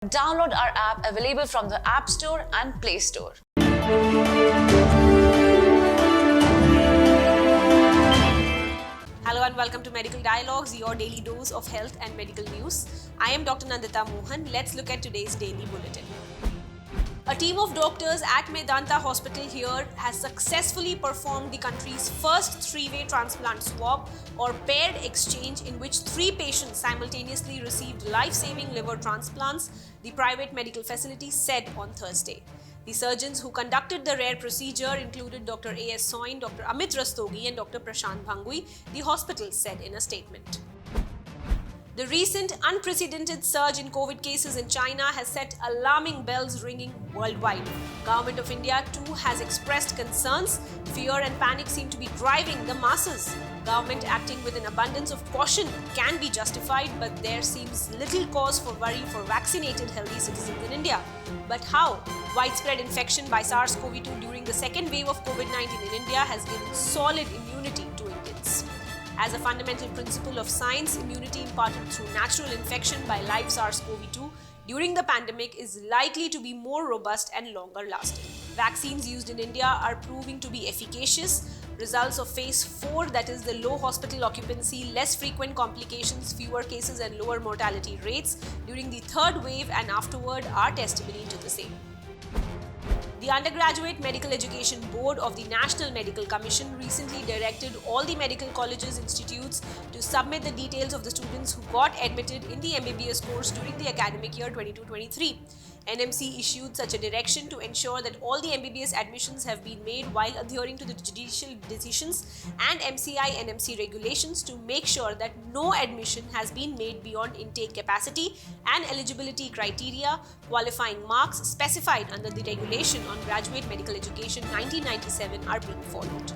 Download our app available from the App Store and Play Store. Hello and welcome to Medical Dialogues, your daily dose of health and medical news. I am Dr. Nandita Mohan. Let's look at today's daily bulletin. A team of doctors at Medanta Hospital here has successfully performed the country's first three-way transplant swap or paired exchange in which 3 patients simultaneously received life-saving liver transplants, the private medical facility said on Thursday. The surgeons who conducted the rare procedure included Dr. A.S. Soin, Dr. Amit Rastogi and Dr. Prashant Bhangui, the hospital said in a statement. The recent unprecedented surge in COVID cases in China has set alarming bells ringing worldwide. Government of India too has expressed concerns. Fear and panic seem to be driving the masses. Government acting with an abundance of caution can be justified, but there seems little cause for worry for vaccinated healthy citizens in India. But how? Widespread infection by SARS-CoV-2 during the second wave of COVID-19 in India has given solid immunity to Indians. As a fundamental principle of science, immunity imparted through natural infection by live SARS-CoV-2 during the pandemic is likely to be more robust and longer lasting. Vaccines used in India are proving to be efficacious. Results of phase 4, that is the low hospital occupancy, less frequent complications, fewer cases and lower mortality rates during the third wave and afterward are testimony to the same. The Undergraduate Medical Education Board of the National Medical Commission recently directed all the medical colleges institutes to submit the details of the students who got admitted in the MBBS course during the academic year 22-23. NMC issued such a direction to ensure that all the MBBS admissions have been made while adhering to the judicial decisions and MCI NMC regulations to make sure that no admission has been made beyond intake capacity and eligibility criteria, qualifying marks specified under the regulation on Graduate Medical Education 1997 are being followed.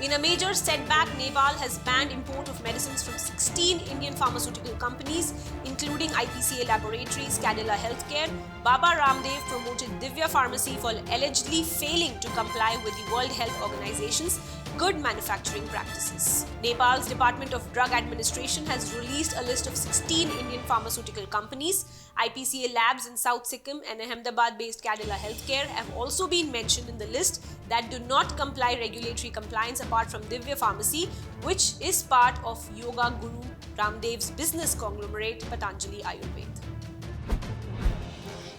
In a major setback, Nepal has banned import of medicines from 16 Indian pharmaceutical companies, including IPCA Laboratories, Cadila Healthcare. Baba Ramdev promoted Divya Pharmacy for allegedly failing to comply with the World Health Organization's good manufacturing practices. Nepal's Department of Drug Administration has released a list of 16 Indian pharmaceutical companies. IPCA labs in South Sikkim and Ahmedabad-based Cadila Healthcare have also been mentioned in the list that do not comply regulatory compliance apart from Divya Pharmacy, which is part of Yoga Guru Ramdev's business conglomerate Patanjali Ayurved.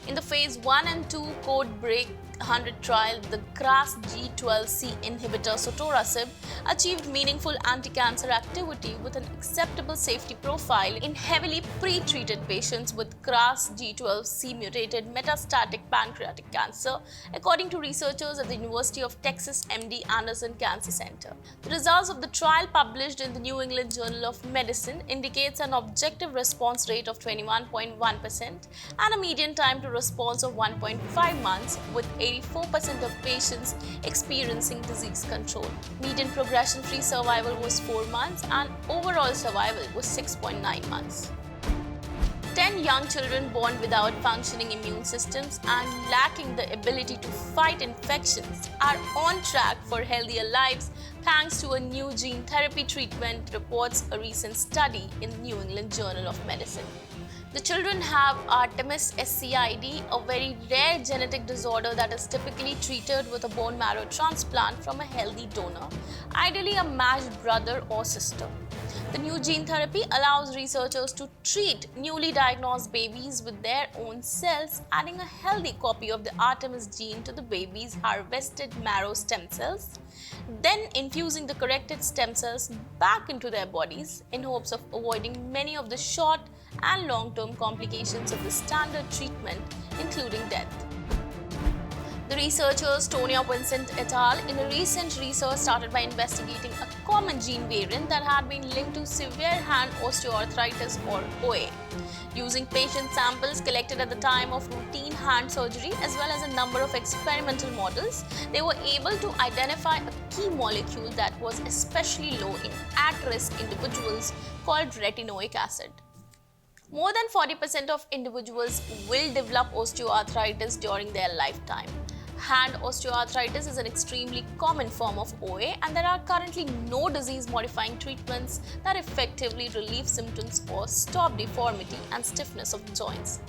In the phase 1 and 2 code break 100 trial, the KRAS G12C inhibitor sotorasib achieved meaningful anti-cancer activity with an acceptable safety profile in heavily pre-treated patients with KRAS G12C mutated metastatic pancreatic cancer, according to researchers at the University of Texas MD Anderson Cancer Center. The results of the trial, published in the New England Journal of Medicine, indicates an objective response rate of 21.1% and a median time to response of 1.5 months, with 84% of patients experiencing disease control. Median progression-free survival was 4 months and overall survival was 6.9 months. 10 young children born without functioning immune systems and lacking the ability to fight infections are on track for healthier lives thanks to a new gene therapy treatment, reports a recent study in the New England Journal of Medicine. The children have Artemis SCID, a very rare genetic disorder that is typically treated with a bone marrow transplant from a healthy donor, ideally a matched brother or sister. The new gene therapy allows researchers to treat newly diagnosed babies with their own cells, adding a healthy copy of the Artemis gene to the baby's harvested marrow stem cells, then infusing the corrected stem cells back into their bodies in hopes of avoiding many of the short and long-term complications of the standard treatment, including death. The researchers Tonya Vincent et al. In a recent research started by investigating a common gene variant that had been linked to severe hand osteoarthritis or OA. Using patient samples collected at the time of routine hand surgery as well as a number of experimental models, they were able to identify a key molecule that was especially low in at-risk individuals called retinoic acid. More than 40% of individuals will develop osteoarthritis during their lifetime. Hand osteoarthritis is an extremely common form of OA, and there are currently no disease-modifying treatments that effectively relieve symptoms or stop deformity and stiffness of the joints.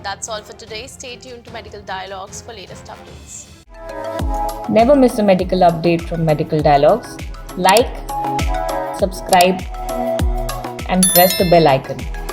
That's all for today. Stay tuned to Medical Dialogues for latest updates. Never miss a medical update from Medical Dialogues. Like, subscribe, and press the bell icon.